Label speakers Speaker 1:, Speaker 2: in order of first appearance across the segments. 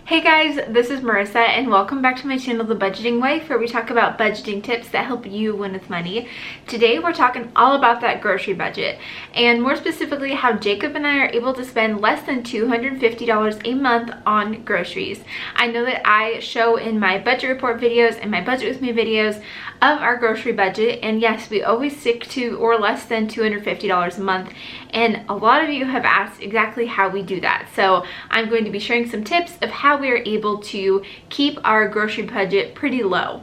Speaker 1: Hey guys, this is Marissa and welcome back to my channel, The Budgeting Wife, where we talk about budgeting tips that help you win with money. Today we're talking all about that grocery budget, and more specifically how Jacob and I are able to spend less than $250 a month on groceries. I know that I show in my budget report videos and my budget with me videos of our grocery budget, and yes, we always stick to or less than $250 a month, and a lot of you have asked exactly how we do that. So I'm going to be sharing some tips of how we are able to keep our grocery budget pretty low.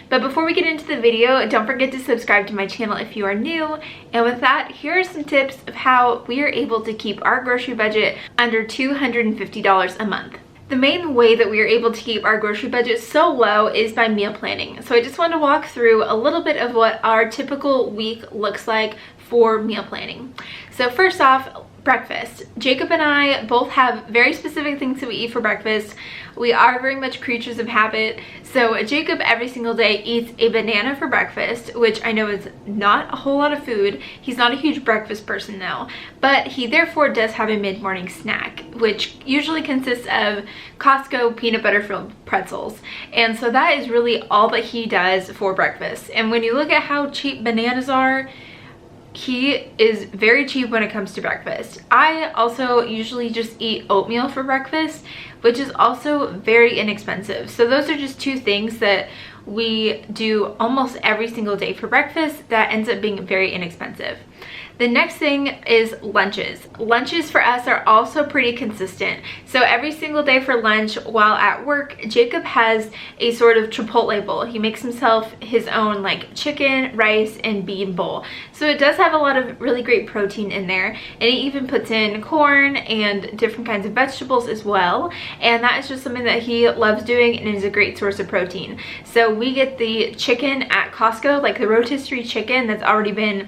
Speaker 1: But before we get into the video, don't forget to subscribe to my channel if you are new. And with that, here are some tips of how we are able to keep our grocery budget under $250 a month. The main way that we are able to keep our grocery budget so low is by meal planning. So I just want to walk through a little bit of what our typical week looks like for meal planning. So first off, breakfast. Jacob and I both have very specific things that we eat for breakfast. We are very much creatures of habit. So Jacob every single day eats a banana for breakfast, which I know is not a whole lot of food. He's not a huge breakfast person though, but he therefore does have a mid-morning snack, which usually consists of Costco peanut butter filled pretzels. And so that is really all that he does for breakfast. And when you look at how cheap bananas are, he is very cheap when it comes to breakfast. I also usually just eat oatmeal for breakfast, which is also very inexpensive. So those are just two things that we do almost every single day for breakfast that ends up being very inexpensive. The next thing is lunches. Lunches for us are also pretty consistent. So every single day for lunch while at work, Jacob has a sort of Chipotle bowl. He makes himself his own like chicken, rice, and bean bowl. So it does have a lot of really great protein in there. And he even puts in corn and different kinds of vegetables as well. And that is just something that he loves doing and is a great source of protein. So we get the chicken at Costco, like the rotisserie chicken that's already been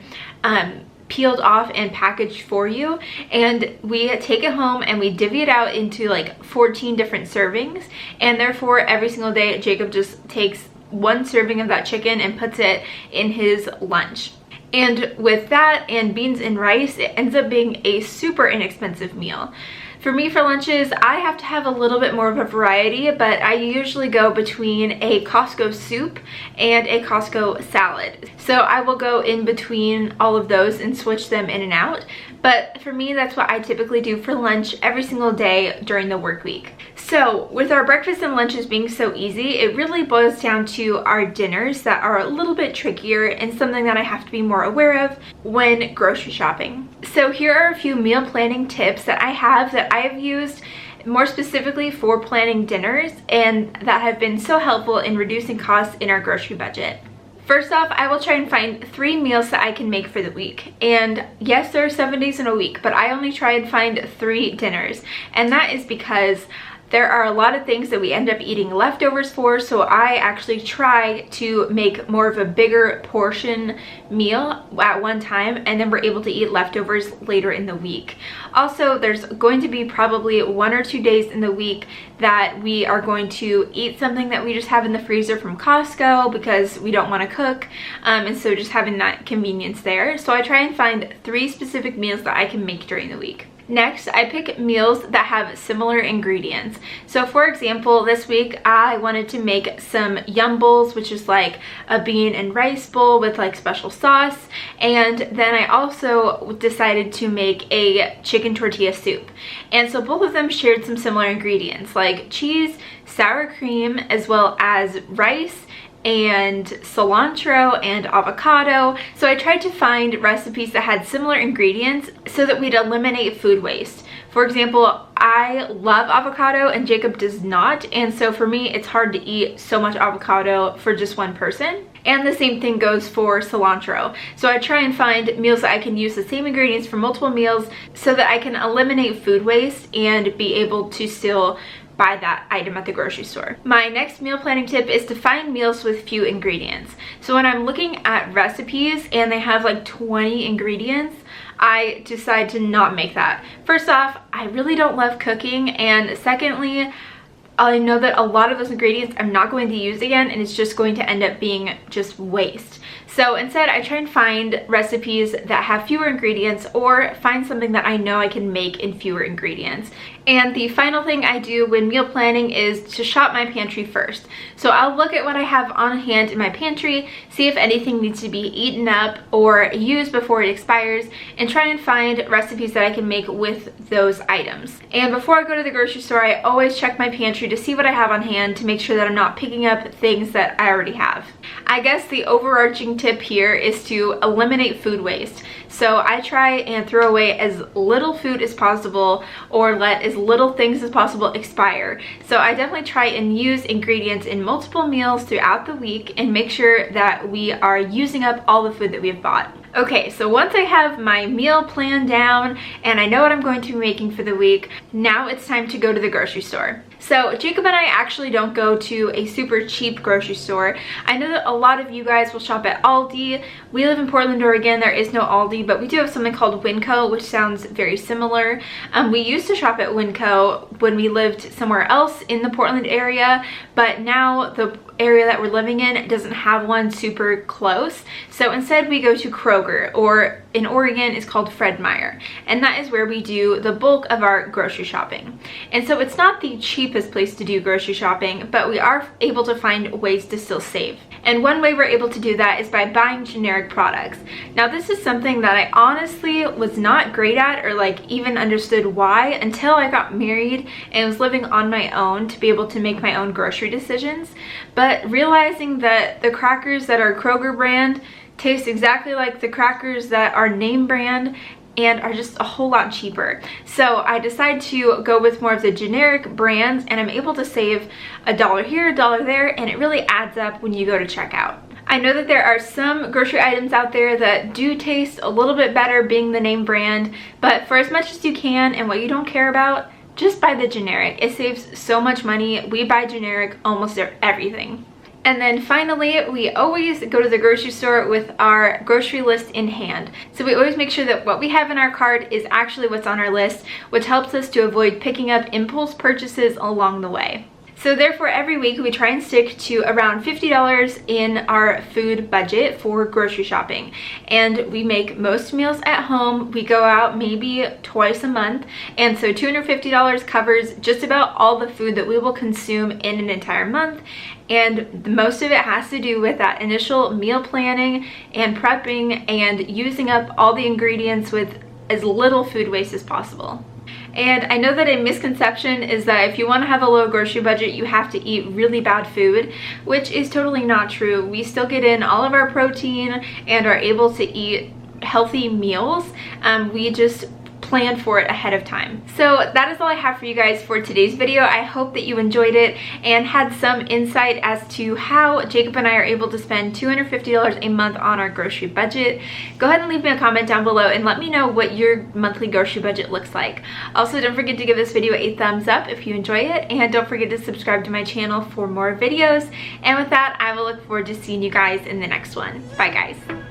Speaker 1: peeled off and packaged for you, and we take it home and we divvy it out into like 14 different servings, and therefore every single day Jacob just takes one serving of that chicken and puts it in his lunch. And with that and beans and rice, it ends up being a super inexpensive meal. For me, for lunches, I have to have a little bit more of a variety, but I usually go between a Costco soup and a Costco salad. So I will go in between all of those and switch them in and out. But for me, that's what I typically do for lunch every single day during the work week. So with our breakfast and lunches being so easy, it really boils down to our dinners that are a little bit trickier and something that I have to be more aware of when grocery shopping. So here are a few meal planning tips that I have used more specifically for planning dinners and that have been so helpful in reducing costs in our grocery budget. First off, I will try and find 3 meals that I can make for the week. And yes, there are 7 days in a week, but I only try and find 3 dinners. And that is because there are a lot of things that we end up eating leftovers for, so I actually try to make more of a bigger portion meal at one time, and then we're able to eat leftovers later in the week. Also, there's going to be probably 1 or 2 days in the week that we are going to eat something that we just have in the freezer from Costco because we don't want to cook, and so just having that convenience there. So I try and find 3 specific meals that I can make during the week. Next, I pick meals that have similar ingredients. So for example, this week I wanted to make some yum bowls, which is like a bean and rice bowl with like special sauce. And then I also decided to make a chicken tortilla soup. And so both of them shared some similar ingredients like cheese, sour cream, as well as rice and cilantro and avocado. So I tried to find recipes that had similar ingredients so that we'd eliminate food waste. For example, I love avocado and Jacob does not, and so for me it's hard to eat so much avocado for just one person. And the same thing goes for cilantro. So I try and find meals that I can use the same ingredients for multiple meals so that I can eliminate food waste and be able to still buy that item at the grocery store. My next meal planning tip is to find meals with few ingredients. So when I'm looking at recipes and they have like 20 ingredients, I decide to not make that. First off, I really don't love cooking, and secondly, I know that a lot of those ingredients I'm not going to use again, and it's just going to end up being just waste. So instead, I try and find recipes that have fewer ingredients or find something that I know I can make in fewer ingredients. And the final thing I do when meal planning is to shop my pantry first. So I'll look at what I have on hand in my pantry, see if anything needs to be eaten up or used before it expires, and try and find recipes that I can make with those items. And before I go to the grocery store, I always check my pantry to see what I have on hand to make sure that I'm not picking up things that I already have. I guess the overarching tip here is to eliminate food waste. So I try and throw away as little food as possible or let as little things as possible expire. So I definitely try and use ingredients in multiple meals throughout the week and make sure that we are using up all the food that we have bought. Okay, so once I have my meal plan down and I know what I'm going to be making for the week, now it's time to go to the grocery store. So Jacob and I actually don't go to a super cheap grocery store. I know that a lot of you guys will shop at Aldi. We live in Portland, Oregon. There is no Aldi, but we do have something called Winco, which sounds very similar. We used to shop at Winco when we lived somewhere else in the Portland area, but now the area that we're living in doesn't have one super close. So instead we go to Kroger, or in Oregon it's called Fred Meyer, and that is where we do the bulk of our grocery shopping. And so it's not the cheapest place to do grocery shopping, but we are able to find ways to still save. And one way we're able to do that is by buying generic products. Now this is something that I honestly was not great at or like even understood why until I got married and was living on my own to be able to make my own grocery decisions. But realizing that the crackers that are Kroger brand taste exactly like the crackers that are name brand and are just a whole lot cheaper. So I decided to go with more of the generic brands, and I'm able to save $1 here, $1 there, and it really adds up when you go to checkout. I know that there are some grocery items out there that do taste a little bit better being the name brand, but for as much as you can and what you don't care about, just buy the generic. It saves so much money. We buy generic almost everything. And then finally, we always go to the grocery store with our grocery list in hand. So we always make sure that what we have in our cart is actually what's on our list, which helps us to avoid picking up impulse purchases along the way. So therefore, every week we try and stick to around $50 in our food budget for grocery shopping. And we make most meals at home. We go out maybe twice a month. And so $250 covers just about all the food that we will consume in an entire month. And most of it has to do with that initial meal planning and prepping and using up all the ingredients with as little food waste as possible. And I know that a misconception is that if you want to have a low grocery budget, you have to eat really bad food, which is totally not true. We still get in all of our protein and are able to eat healthy meals. We just plan for it ahead of time. So that is all I have for you guys for today's video. I hope that you enjoyed it and had some insight as to how Jacob and I are able to spend $250 a month on our grocery budget. Go ahead and leave me a comment down below and let me know what your monthly grocery budget looks like. Also, don't forget to give this video a thumbs up if you enjoy it, and don't forget to subscribe to my channel for more videos. And with that, I will look forward to seeing you guys in the next one. Bye guys.